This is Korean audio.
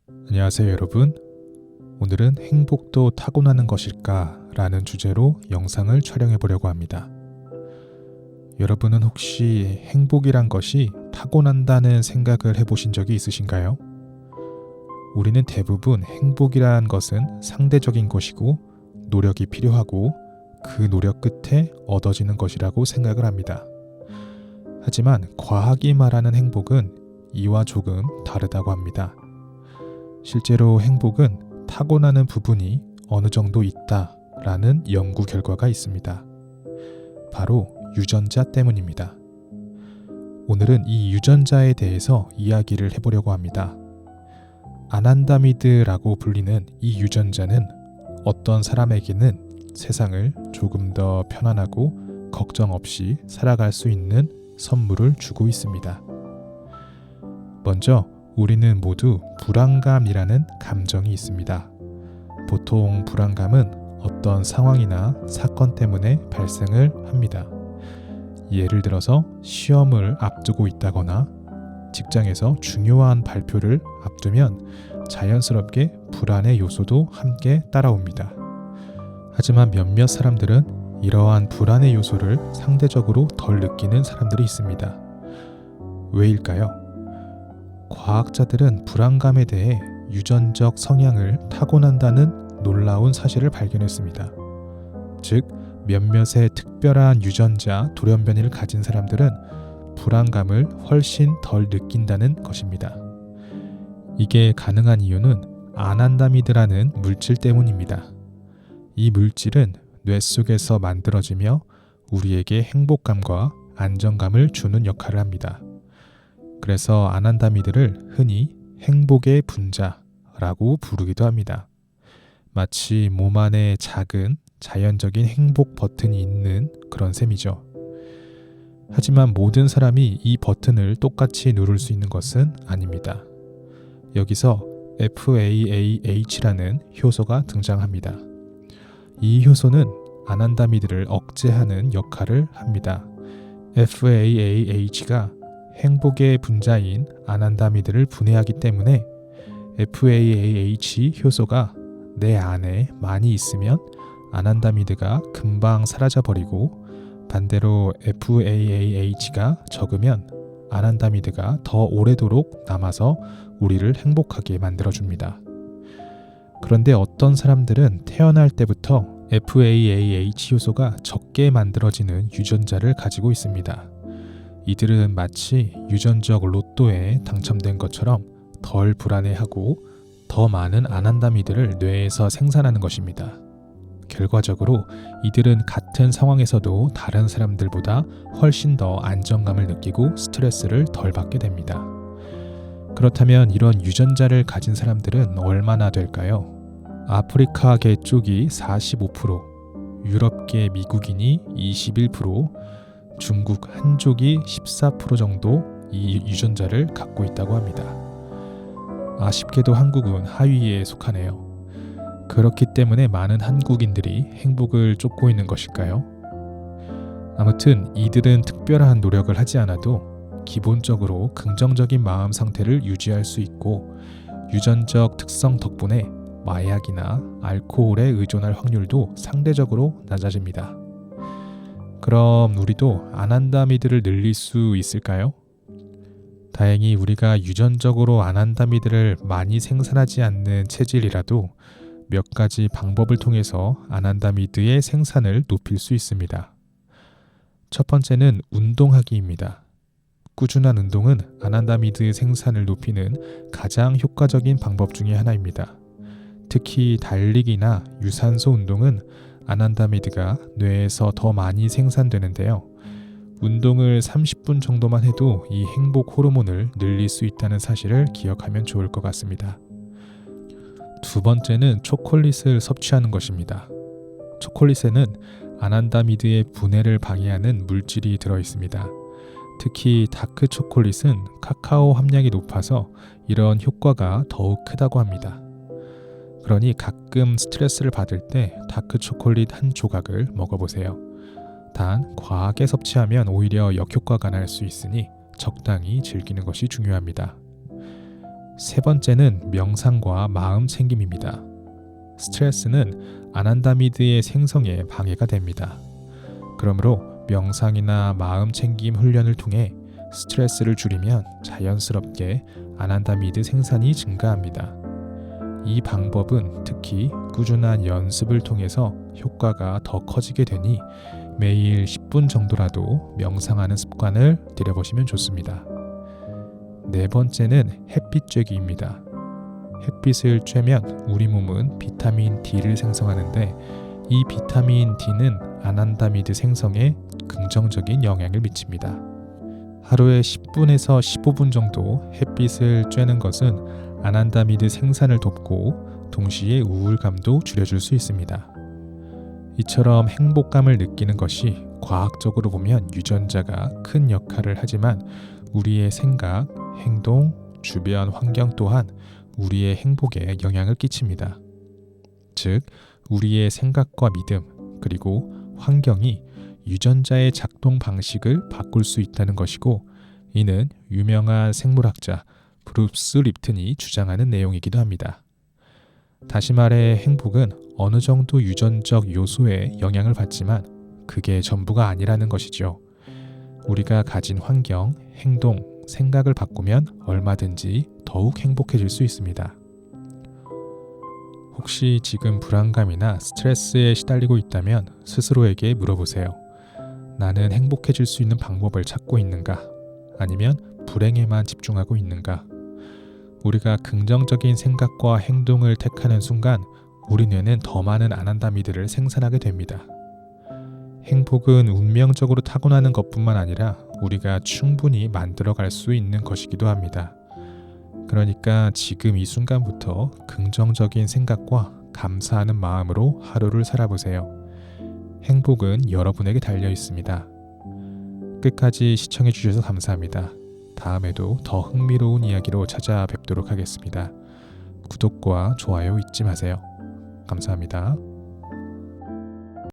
안녕하세요 여러분. 오늘은 행복도 타고나는 것일까? 라는 주제로 영상을 촬영해 보려고 합니다. 여러분은 혹시 행복이란 것이 타고난다는 생각을 해보신 적이 있으신가요? 우리는 대부분 행복이란 것은 상대적인 것이고 노력이 필요하고 그 노력 끝에 얻어지는 것이라고 생각을 합니다. 하지만 과학이 말하는 행복은 이와 조금 다르다고 합니다. 실제로 행복은 타고나는 부분이 어느 정도 있다라는 연구 결과가 있습니다. 바로 유전자 때문입니다. 오늘은 이 유전자에 대해서 이야기를 해보려고 합니다. 아난다미드라고 불리는 이 유전자는 어떤 사람에게는 세상을 조금 더 편안하고 걱정 없이 살아갈 수 있는 선물을 주고 있습니다. 먼저 우리는 모두 불안감이라는 감정이 있습니다. 보통 불안감은 어떤 상황이나 사건 때문에 발생을 합니다. 예를 들어서 시험을 앞두고 있다거나 직장에서 중요한 발표를 앞두면 자연스럽게 불안의 요소도 함께 따라옵니다. 하지만 몇몇 사람들은 이러한 불안의 요소를 상대적으로 덜 느끼는 사람들이 있습니다. 왜일까요? 과학자들은 불안감에 대해 유전적 성향을 타고난다는 놀라운 사실을 발견했습니다. 즉, 몇몇의 특별한 유전자 돌연변이를 가진 사람들은 불안감을 훨씬 덜 느낀다는 것입니다. 이게 가능한 이유는 아난다미드라는 물질 때문입니다. 이 물질은 뇌 속에서 만들어지며 우리에게 행복감과 안정감을 주는 역할을 합니다. 그래서 아난다미드를 흔히 행복의 분자라고 부르기도 합니다. 마치 몸 안에 작은 자연적인 행복 버튼이 있는 그런 셈이죠. 하지만 모든 사람이 이 버튼을 똑같이 누를 수 있는 것은 아닙니다. 여기서 FAAH라는 효소가 등장합니다. 이 효소는 아난다미드를 억제하는 역할을 합니다. FAAH가 행복의 분자인 아난다미드를 분해하기 때문에 FAAH 효소가 내 안에 많이 있으면 아난다미드가 금방 사라져버리고 반대로 FAAH가 적으면 아난다미드가 더 오래도록 남아서 우리를 행복하게 만들어줍니다. 그런데 어떤 사람들은 태어날 때부터 FAAH 효소가 적게 만들어지는 유전자를 가지고 있습니다. 이들은 마치 유전적 로또에 당첨된 것처럼 덜 불안해하고 더 많은 아난다미드를 뇌에서 생산하는 것입니다. 결과적으로 이들은 같은 상황에서도 다른 사람들보다 훨씬 더 안정감을 느끼고 스트레스를 덜 받게 됩니다. 그렇다면 이런 유전자를 가진 사람들은 얼마나 될까요? 아프리카계 쪽이 45%, 유럽계 미국인이 21%, 중국 한족이 14% 정도 이 유전자를 갖고 있다고 합니다. 아쉽게도 한국은 하위에 속하네요. 그렇기 때문에 많은 한국인들이 행복을 쫓고 있는 것일까요? 아무튼 이들은 특별한 노력을 하지 않아도 기본적으로 긍정적인 마음 상태를 유지할 수 있고 유전적 특성 덕분에 마약이나 알코올에 의존할 확률도 상대적으로 낮아집니다. 그럼 우리도 아난다미드를 늘릴 수 있을까요? 다행히 우리가 유전적으로 아난다미드를 많이 생산하지 않는 체질이라도 몇 가지 방법을 통해서 아난다미드의 생산을 높일 수 있습니다. 첫 번째는 운동하기입니다. 꾸준한 운동은 아난다미드 생산을 높이는 가장 효과적인 방법 중에 하나입니다. 특히 달리기나 유산소 운동은 아난다미드가 뇌에서 더 많이 생산되는데요. 운동을 30분 정도만 해도 이 행복 호르몬을 늘릴 수 있다는 사실을 기억하면 좋을 것 같습니다. 두 번째는 초콜릿을 섭취하는 것입니다. 초콜릿에는 아난다미드의 분해를 방해하는 물질이 들어있습니다. 특히 다크 초콜릿은 카카오 함량이 높아서 이런 효과가 더욱 크다고 합니다. 그러니 가끔 스트레스를 받을 때 다크 초콜릿 한 조각을 먹어보세요. 단 과하게 섭취하면 오히려 역효과가 날 수 있으니 적당히 즐기는 것이 중요합니다. 세 번째는 명상과 마음 챙김입니다. 스트레스는 아난다미드의 생성에 방해가 됩니다. 그러므로 명상이나 마음 챙김 훈련을 통해 스트레스를 줄이면 자연스럽게 아난다미드 생산이 증가합니다. 이 방법은 특히 꾸준한 연습을 통해서 효과가 더 커지게 되니 매일 10분 정도라도 명상하는 습관을 들여보시면 좋습니다. 네 번째는 햇빛 쬐기입니다. 햇빛을 쬐면 우리 몸은 비타민 D를 생성하는데 이 비타민 D는 아난다미드 생성에 긍정적인 영향을 미칩니다. 하루에 10분에서 15분 정도 햇빛을 쬐는 것은 아난다미드 생산을 돕고 동시에 우울감도 줄여줄 수 있습니다. 이처럼 행복감을 느끼는 것이 과학적으로 보면 유전자가 큰 역할을 하지만 우리의 생각, 행동, 주변 환경 또한 우리의 행복에 영향을 끼칩니다. 즉, 우리의 생각과 믿음, 그리고 환경이 유전자의 작동 방식을 바꿀 수 있다는 것이고, 이는 유명한 생물학자 브루스 립튼이 주장하는 내용이기도 합니다. 다시 말해 행복은 어느 정도 유전적 요소에 영향을 받지만 그게 전부가 아니라는 것이죠. 우리가 가진 환경, 행동, 생각을 바꾸면 얼마든지 더욱 행복해질 수 있습니다. 혹시 지금 불안감이나 스트레스에 시달리고 있다면 스스로에게 물어보세요. 나는 행복해질 수 있는 방법을 찾고 있는가? 아니면 불행에만 집중하고 있는가? 우리가 긍정적인 생각과 행동을 택하는 순간 우리 뇌는 더 많은 아난다미드를 생산하게 됩니다. 행복은 운명적으로 타고나는 것뿐만 아니라 우리가 충분히 만들어갈 수 있는 것이기도 합니다. 그러니까 지금 이 순간부터 긍정적인 생각과 감사하는 마음으로 하루를 살아보세요. 행복은 여러분에게 달려 있습니다. 끝까지 시청해 주셔서 감사합니다. 다음에도 더 흥미로운 이야기로 찾아뵙도록 하겠습니다. 구독과 좋아요 잊지 마세요. 감사합니다.